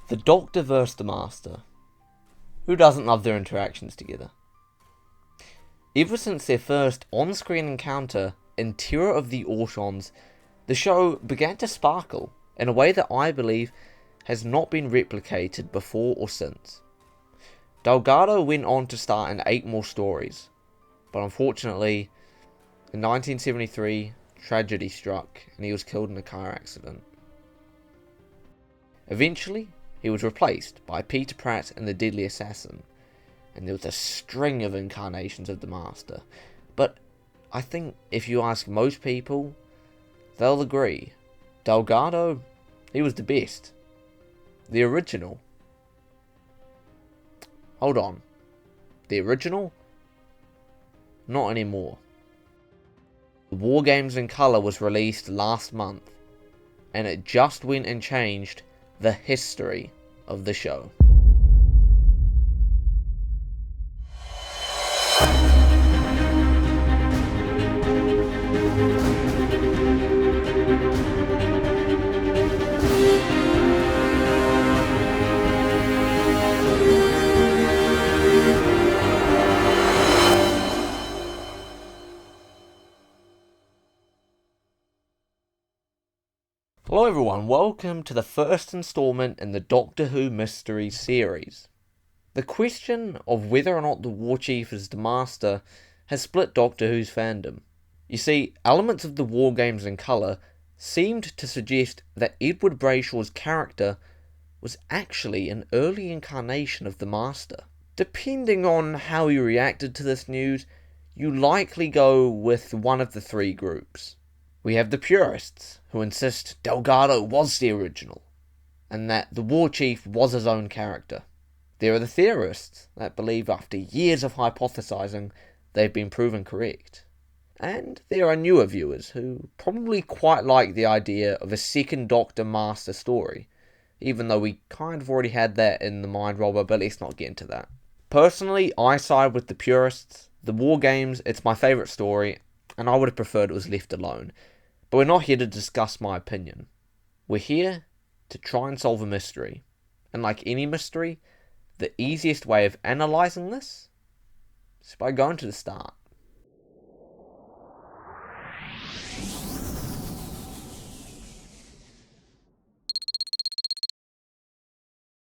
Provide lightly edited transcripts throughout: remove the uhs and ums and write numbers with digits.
The Doctor versus the Master. Who doesn't love their interactions together? Ever since their first on-screen encounter in Terror of the Autons, the show began to sparkle in a way that I believe has not been replicated before or since. Delgado went on to star in 8 more stories, but unfortunately, in 1973, tragedy struck and he was killed in a car accident. Eventually, he was replaced by Peter Pratt in The Deadly Assassin, and there was a string of incarnations of the Master. But I think if you ask most people, they'll agree. Delgado, he was the best. The original. Hold on. The original? Not anymore. War Games in Colour was released last month, and it just went and changed the history of the show. Hello everyone, welcome to the first installment in the Doctor Who Mysteries series. The question of whether or not the War Chief is the Master has split Doctor Who's fandom. You see, elements of the War Games in Colour seemed to suggest that Edward Brayshaw's character was actually an early incarnation of the Master. Depending on how you reacted to this news, you likely go with one of the 3 groups. We have the purists, who insist Delgado was the original, and that the War Chief was his own character. There are the theorists that believe after years of hypothesizing, they've been proven correct. And there are newer viewers who probably quite like the idea of a second Doctor Master story, even though we kind of already had that in the Mind Robber, but let's not get into that. Personally, I side with the purists. The War Games, it's my favourite story, and I would have preferred it was left alone. But we're not here to discuss my opinion. We're here to try and solve a mystery. And like any mystery, the easiest way of analysing this is by going to the start.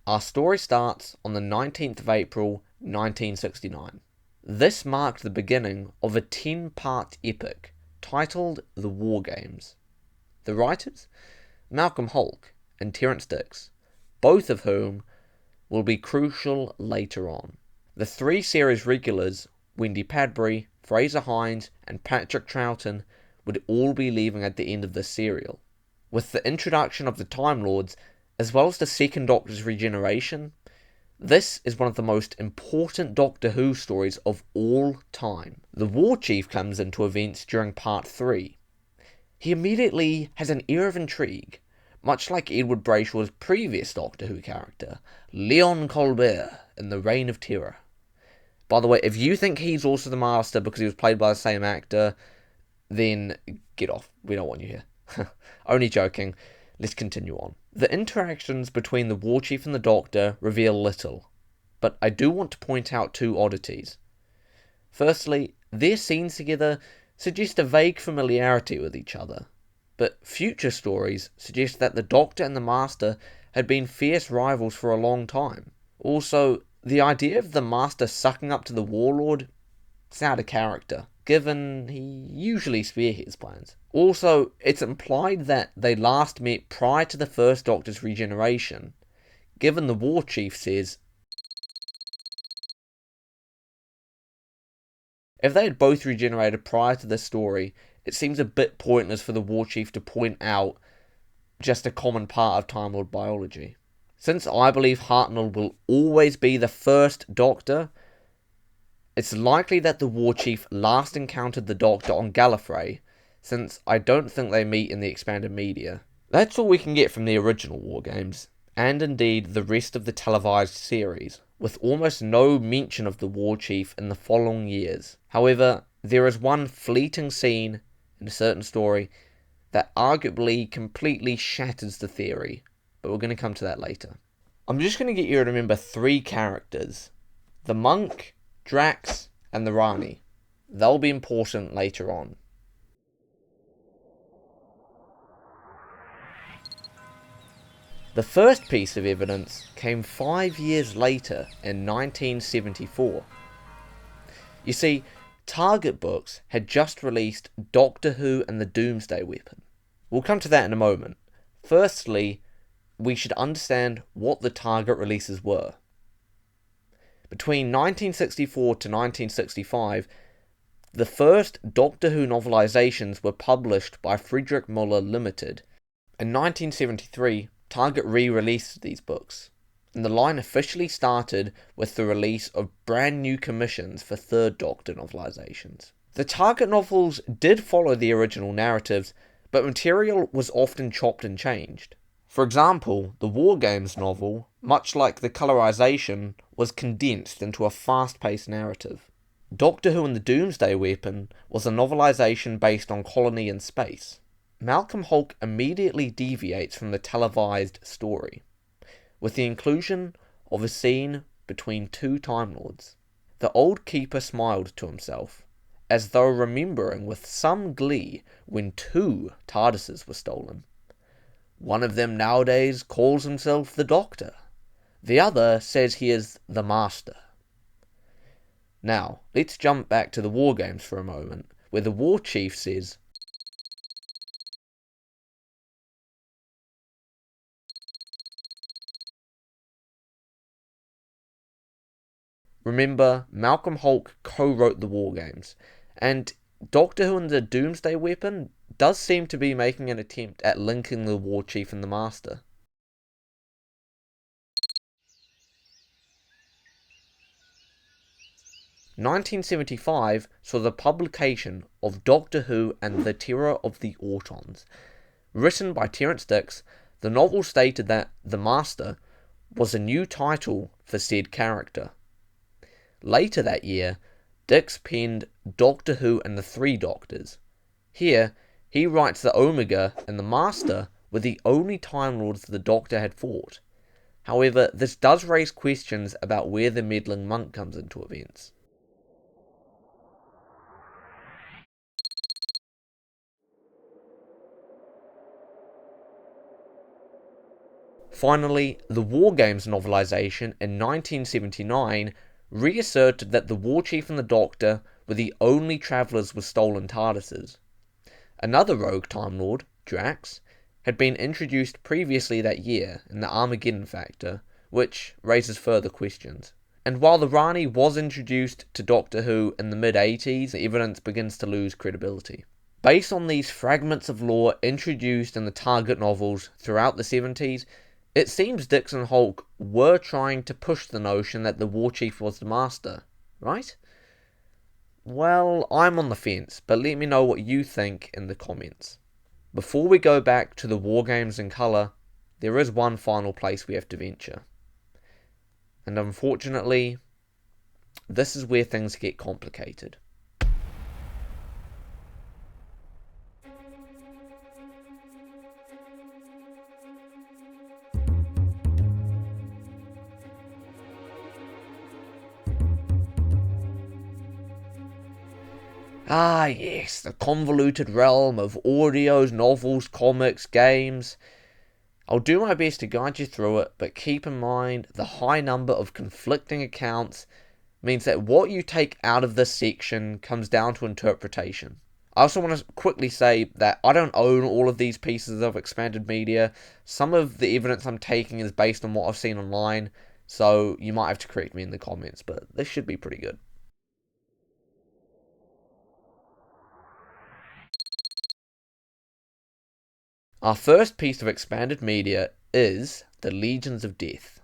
Our story starts on the 19th of April 1969. This marked the beginning of a 10-part epic titled The War Games. The writers? Malcolm Hulke and Terence Dicks, both of whom will be crucial later on. The 3 series regulars, Wendy Padbury, Fraser Hines and Patrick Troughton, would all be leaving at the end of this serial. With the introduction of the Time Lords, as well as the Second Doctor's regeneration, this is one of the most important Doctor Who stories of all time. The War Chief comes into events during Part 3. He immediately has an air of intrigue, much like Edward Brayshaw's previous Doctor Who character, Leon Colbert in The Reign of Terror. By the way, if you think he's also the Master because he was played by the same actor, then get off. We don't want you here. Only joking. Let's continue on. The interactions between the War Chief and the Doctor reveal little, but I do want to point out 2 oddities. Firstly, their scenes together suggest a vague familiarity with each other, but future stories suggest that the Doctor and the Master had been fierce rivals for a long time. Also, the idea of the Master sucking up to the Warlord is out of character, given he usually spearheads plans. Also, it's implied that they last met prior to the first Doctor's regeneration, given the War Chief says, if they had both regenerated prior to this story, it seems a bit pointless for the War Chief to point out just a common part of Time Lord biology. Since I believe Hartnell will always be the first Doctor, it's likely that the War Chief last encountered the Doctor on Gallifrey, since I don't think they meet in the expanded media. That's all we can get from the original War Games, and indeed the rest of the televised series, with almost no mention of the War Chief in the following years. However, there is one fleeting scene in a certain story that arguably completely shatters the theory, but we're going to come to that later. I'm just going to get you to remember three characters: the monk, Drax, and the Rani. They'll be important later on. The first piece of evidence came 5 years later in 1974. You see, Target Books had just released Doctor Who and the Doomsday Weapon. We'll come to that in a moment. Firstly, we should understand what the Target releases were. Between 1964 to 1965, the first Doctor Who novelizations were published by Friedrich Muller Limited. In 1973, Target re-released these books, and the line officially started with the release of brand new commissions for Third Doctor novelizations. The Target novels did follow the original narratives, but material was often chopped and changed. For example, the War Games novel, much like the colourisation, was condensed into a fast-paced narrative. Doctor Who and the Doomsday Weapon was a novelisation based on Colony in Space. Malcolm Hulke immediately deviates from the televised story, with the inclusion of a scene between two Time Lords. The old keeper smiled to himself, as though remembering with some glee when two TARDISes were stolen. One of them nowadays calls himself the Doctor. The other says he is the Master. Now, let's jump back to the War Games for a moment, where the War Chief says, remember, Malcolm Hulke co-wrote the War Games, and Doctor Who and the Doomsday Weapon does seem to be making an attempt at linking the War Chief and the Master. "1975 saw the publication of Doctor Who and the Terror of the Autons. Written by Terence Dicks, the novel stated that the Master was a new title for said character. Later that year, Dicks penned Doctor Who and the Three Doctors. Here, he writes that Omega and the Master were the only Time Lords the Doctor had fought. However, this does raise questions about where the meddling monk comes into events. Finally, the War Games novelisation in 1979 reasserted that the War Chief and the Doctor were the only travellers with stolen TARDISes. Another rogue Time Lord, Drax, had been introduced previously that year in the Armageddon Factor, which raises further questions. And while the Rani was introduced to Doctor Who in the mid-80s, the evidence begins to lose credibility. Based on these fragments of lore introduced in the Target novels throughout the 70s, it seems Dicks and Hulke were trying to push the notion that the War Chief was the Master, right? Well, I'm on the fence, but let me know what you think in the comments. Before we go back to the War Games in colour, there is one final place we have to venture. And unfortunately, this is where things get complicated. Ah yes, the convoluted realm of audios, novels, comics, games. I'll do my best to guide you through it, but keep in mind the high number of conflicting accounts means that what you take out of this section comes down to interpretation. I also want to quickly say that I don't own all of these pieces of expanded media. Some of the evidence I'm taking is based on what I've seen online, so you might have to correct me in the comments, but this should be pretty good. Our first piece of expanded media is the Legions of Death.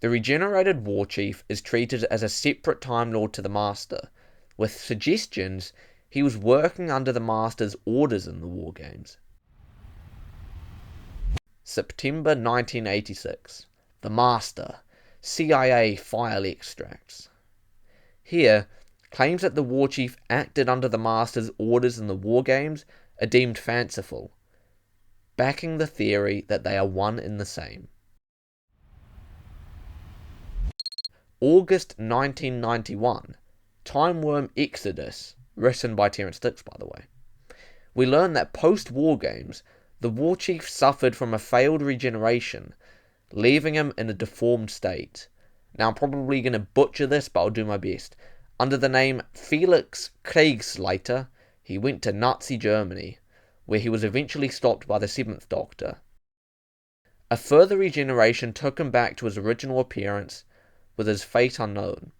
The regenerated War Chief is treated as a separate Time Lord to the Master, with suggestions he was working under the Master's orders in the War Games. September 1986. The Master. CIA file extracts. Here, claims that the War Chief acted under the Master's orders in the War Games are deemed fanciful. backing the theory that they are one and the same. August 1991, Time Worm Exodus, written by Terrance Dicks, by the way. We learn that post-war games, the war chief suffered from a failed regeneration, leaving him in a deformed state. Now I'm probably going to butcher this, but I'll do my best. Under the name Felix Kriegsleiter, he went to Nazi Germany, where he was eventually stopped by the 7th Doctor. A further regeneration took him back to his original appearance, with his fate unknown.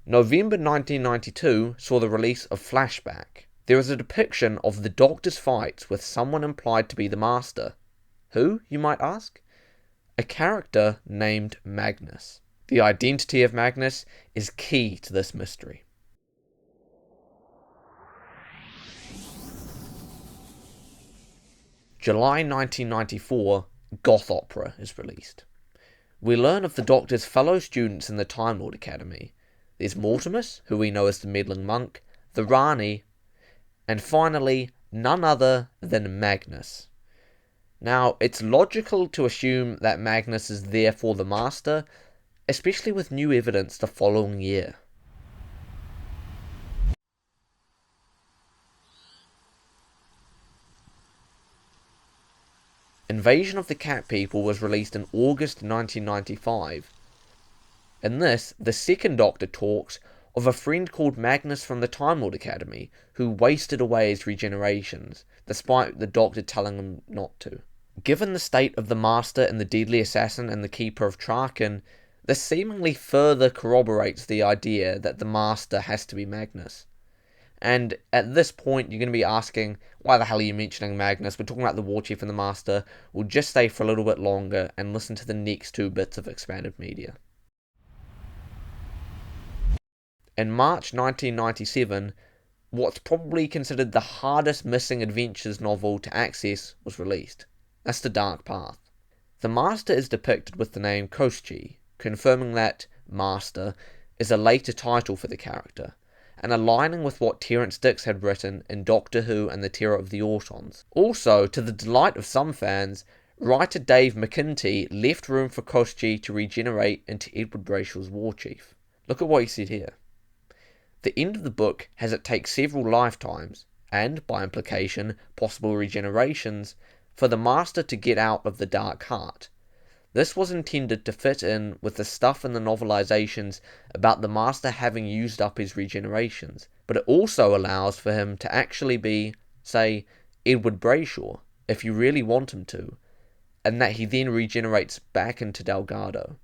November 1992 saw the release of Flashback. There is a depiction of the Doctor's fights with someone implied to be the Master. Who, you might ask? A character named Magnus. The identity of Magnus is key to this mystery. July 1994, Goth Opera is released. We learn of the Doctor's fellow students in the Time Lord Academy. There's Mortimus, who we know as the meddling monk, the Rani, and finally, none other than Magnus. Now, it's logical to assume that Magnus is therefore the Master, especially with new evidence the following year. Invasion of the Cat People was released in August 1995. In this, the second Doctor talks of a friend called Magnus from the Time Lord Academy, who wasted away his regenerations, despite the Doctor telling him not to. Given the state of the Master and the Deadly Assassin and the Keeper of Traken, this seemingly further corroborates the idea that the Master has to be Magnus. And at this point, you're going to be asking, why the hell are you mentioning Magnus? We're talking about the War Chief and the Master. We'll just stay for a little bit longer and listen to the next 2 bits of expanded media. In March 1997, what's probably considered the hardest Missing Adventures novel to access was released. That's The Dark Path. The Master is depicted with the name Koschei, confirming that Master is a later title for the character, and aligning with what Terrance Dicks had written in Doctor Who and the Terror of the Autons. Also, to the delight of some fans, writer Dave McKenty left room for Koschei to regenerate into Edward Brayshaw's War Chief. Look at what he said here. The end of the book has it take several lifetimes, and, by implication, possible regenerations, for the Master to get out of the Dark Heart. This was intended to fit in with the stuff in the novelizations about the Master having used up his regenerations, but it also allows for him to actually be, say, Edward Brayshaw, if you really want him to, and that he then regenerates back into Delgado.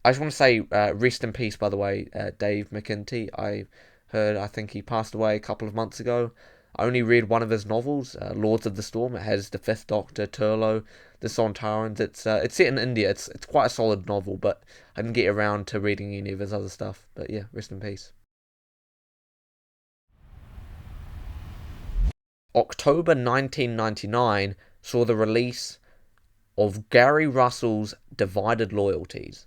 I just want to say, rest in peace, by the way, Dave McKenty. I think he passed away a couple of months ago. I only read one of his novels, Lords of the Storm. It has the 5th Doctor, Turlough, the Sontarans. It's set in India. It's quite a solid novel, but I didn't get around to reading any of his other stuff. But yeah, rest in peace. October 1999 saw the release of Gary Russell's Divided Loyalties.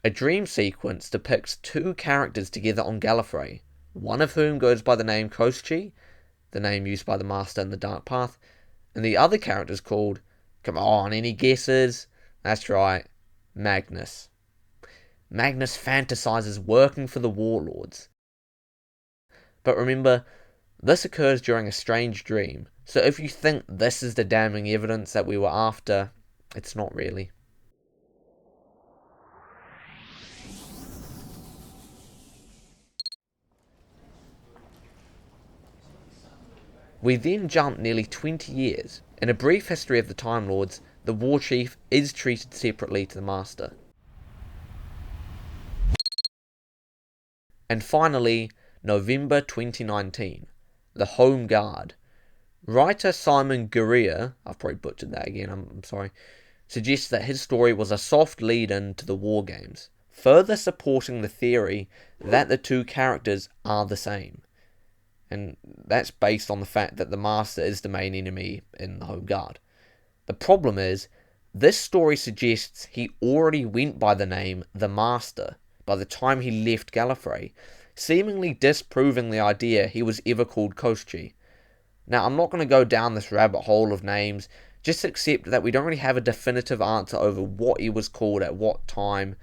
A dream sequence depicts 2 characters together on Gallifrey, one of whom goes by the name Koschei, the name used by the Master in the Dark Path, and the other character is called, come on, any guesses? That's right, Magnus. Magnus fantasizes working for the Warlords. But remember, this occurs during a strange dream, so if you think this is the damning evidence that we were after, it's not really. We then jump nearly 20 years. In a brief history of the Time Lords, the War Chief is treated separately to the Master. And finally, November 2019, The Home Guard. Writer Simon Guerrier, I've probably butchered that again, I'm sorry, suggests that his story was a soft lead-in to the War Games, further supporting the theory that the 2 characters are the same. And that's based on the fact that the Master is the main enemy in the Home Guard. The problem is, this story suggests he already went by the name The Master by the time he left Gallifrey, seemingly disproving the idea he was ever called Koschei. Now, I'm not going to go down this rabbit hole of names, just accept that we don't really have a definitive answer over what he was called at what time,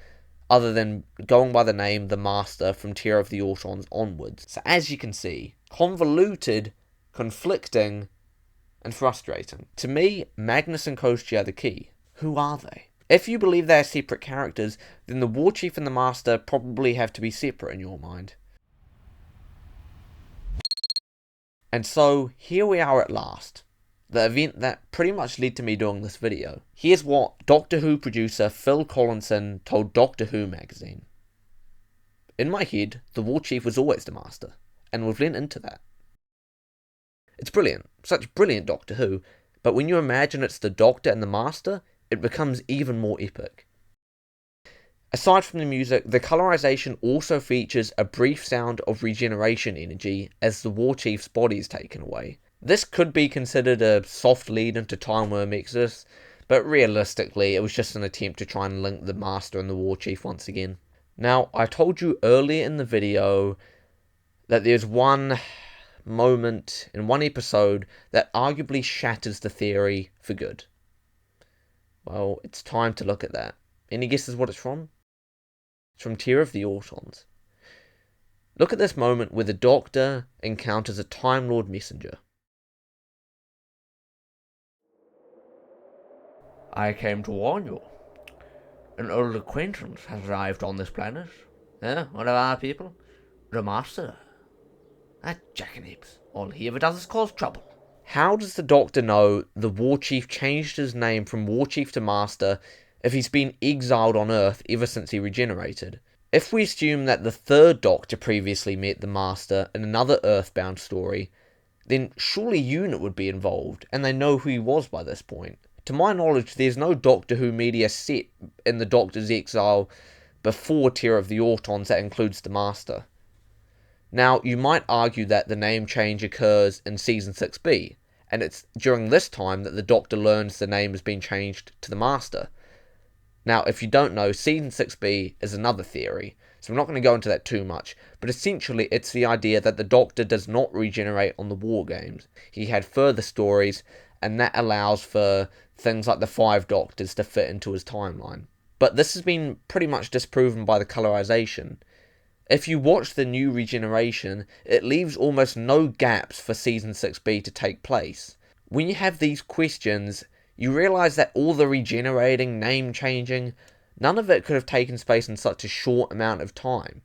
other than going by the name The Master from Tear of the Autons onwards. So as you can see, convoluted, conflicting, and frustrating. To me, Magnus and Koschei are the key. Who are they? If you believe they are separate characters, then the War Chief and the Master probably have to be separate in your mind. And so, here we are at last. The event that pretty much led to me doing this video. Here's what Doctor Who producer Phil Collinson told Doctor Who magazine. In my head, the War Chief was always the Master, and we've lent into that. It's brilliant, such brilliant Doctor Who, but when you imagine it's the Doctor and the Master, it becomes even more epic. Aside from the music, the colorization also features a brief sound of regeneration energy as the War Chief's body is taken away. This could be considered a soft lead into Time Worm Exodus, but realistically it was just an attempt to try and link the Master and the War Chief once again. Now, I told you earlier in the video that there's one moment in one episode that arguably shatters the theory for good. Well, it's time to look at that. Any guesses what it's from? It's from Tear of the Autons. Look at this moment where the Doctor encounters a Time Lord messenger. I came to warn you. An old acquaintance has arrived on this planet. One of our people. The Master. That jackanapes. All he ever does is cause trouble. How does the Doctor know the War Chief changed his name from War Chief to Master if he's been exiled on Earth ever since he regenerated? If we assume that the third Doctor previously met the Master in another Earthbound story, then surely UNIT would be involved, and they know who he was by this point. To my knowledge, there's no Doctor Who media set in the Doctor's exile before Tear of the Autons that includes the Master. Now, you might argue that the name change occurs in Season 6B, and it's during this time that the Doctor learns the name has been changed to the Master. Now, if you don't know, Season 6B is another theory, so I'm not going to go into that too much, but essentially it's the idea that the Doctor does not regenerate on the War Games. He had further stories, and that allows for things like the 5 Doctors to fit into his timeline. But this has been pretty much disproven by the colorization. If you watch the new regeneration, it leaves almost no gaps for Season 6B to take place. When you have these questions, you realise that all the regenerating, name changing, none of it could have taken place in such a short amount of time.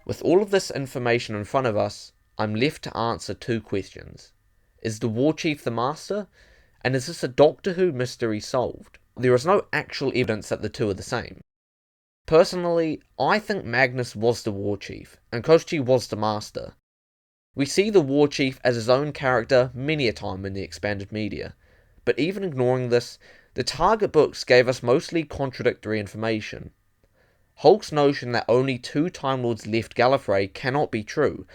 With all of this information in front of us, I'm left to answer 2 questions. Is the War Chief the Master? And is this a Doctor Who mystery solved? There is no actual evidence that the two are the same. Personally, I think Magnus was the War Chief, and Koschei was the Master. We see the War Chief as his own character many a time in the expanded media, but even ignoring this, the Target books gave us mostly contradictory information. Hulk's notion that only 2 Time Lords left Gallifrey cannot be true,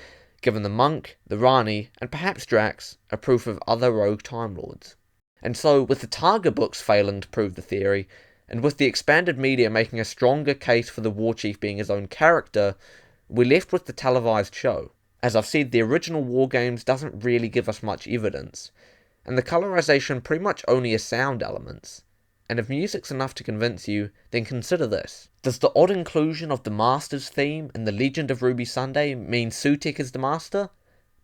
given the Monk, the Rani, and perhaps Drax are proof of other rogue Time Lords. And so, with the Targa books failing to prove the theory, and with the expanded media making a stronger case for the War Chief being his own character, we're left with the televised show. As I've said, the original War Games doesn't really give us much evidence, and the colorization pretty much only has sound elements. And if music's enough to convince you, then consider this. Does the odd inclusion of the Master's theme in The Legend of Ruby Sunday mean Sutekh is the Master?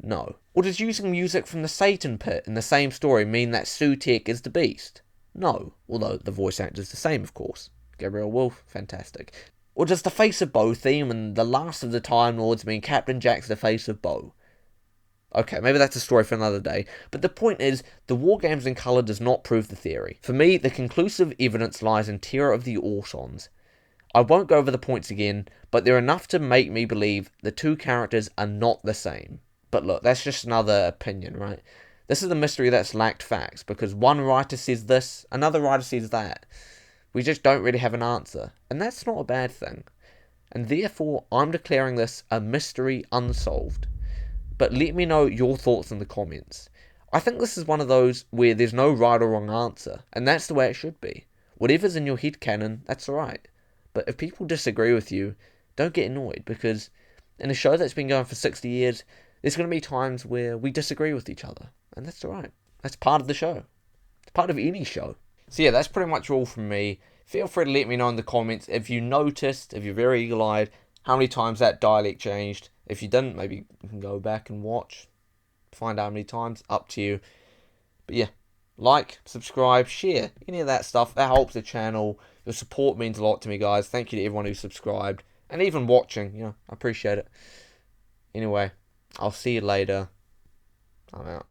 No. Or does using music from the Satan Pit in the same story mean that Sutekh is the Beast? No. Although the voice actor is the same, of course. Gabriel Wolfe, fantastic. Or does the Face of Bo theme in The Last of the Time Lords mean Captain Jack's the Face of Bo? Okay, maybe that's a story for another day, but the point is, the War Games in colour does not prove the theory. For me, the conclusive evidence lies in Tear of the Autons. I won't go over the points again, but they're enough to make me believe the 2 characters are not the same. But look, that's just another opinion, right? This is a mystery that's lacked facts, because one writer says this, another writer says that. We just don't really have an answer, and that's not a bad thing. And therefore, I'm declaring this a mystery unsolved. But let me know your thoughts in the comments. I think this is one of those where there's no right or wrong answer, and that's the way it should be. Whatever's in your head canon, that's alright. But if people disagree with you, don't get annoyed, because in a show that's been going for 60 years, there's going to be times where we disagree with each other. And that's alright. That's part of the show. It's part of any show. So yeah, that's pretty much all from me. Feel free to let me know in the comments if you noticed, if you're very eagle-eyed, how many times that dialect changed. If you didn't, maybe you can go back and watch, find out how many times, up to you. But yeah, like, subscribe, share, any of that stuff. That helps the channel. Your support means a lot to me, guys. Thank you to everyone who subscribed and even watching. I appreciate it. Anyway, I'll see you later. I'm out.